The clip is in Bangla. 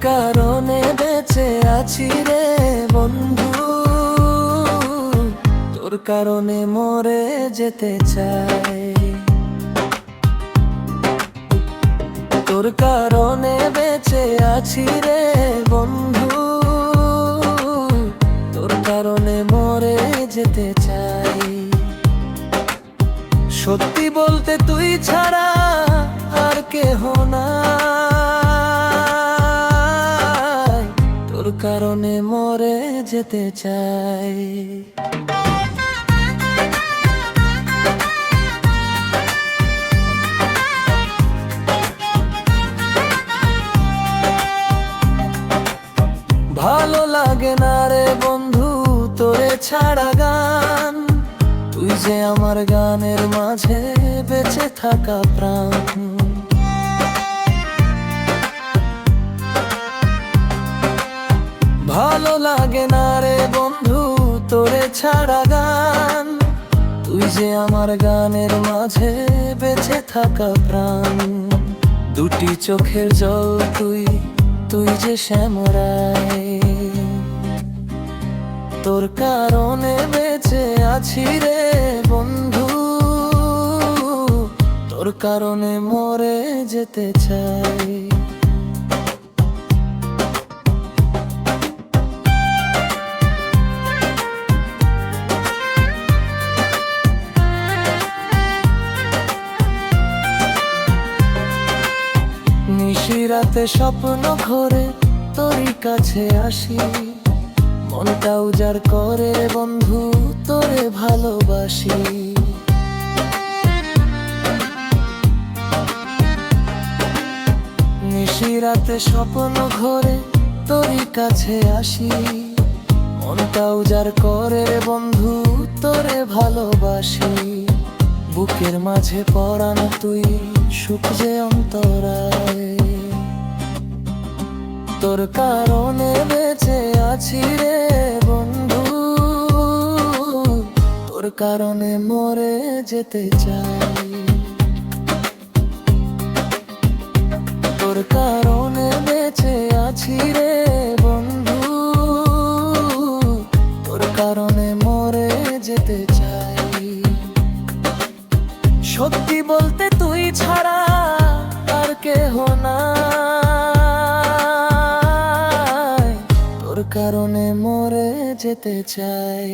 কারণে বেঁচে আছি রে বন্ধু, তোর কারণে মরে যেতে চাই। তোর কারণে বেঁচে আছি রে বন্ধু, তোর কারণে মরে যেতে চাই। সত্যি বলতে তুই ছাড়া আর কেহ নাই, তোর কারণে মরে যেতে চাই। ভালো লাগে না রে বন্ধু তোরে ছাড়া গান, তুই যে আমার গানের মাঝে বেঁচে থাকা প্রাণ। ভালো লাগে না রে বন্ধু তোরে ছাড়া গান, তুই যে আমার গানের মাঝে বেঁচে থাকা প্রাণ। দুটি চোখের জল তুই, তুই যে শ্যামরাই, তোর কারণে বেঁচে আছি রে বন্ধু, তোর কারণে মরে যেতে চাই। নিশিরাতে স্বপ্ন ঘরে তোরই কাছে আসি, মনটা উজাড় করে বন্ধু তোরে ভালোবাসি। নিশিরাতে স্বপ্ন ঘরে তোরই কাছে আসি, মনটা উজাড় করে বন্ধু তোরে ভালোবাসি। বুকের মাঝে পরানো তুই সুখ যে অন্তরায়, তোর কারণে বেঁচে আছি রে বন্ধু, তোর কারণে মরে যেতে চাই। তোর কারণে বেঁচে আছি রে বন্ধু, তোর কারণে মরে যেতে চাই। সত্যি বলতে তুই ছাড়া আর কেহ নাই, তোর কারণে মরে যেতে চাই।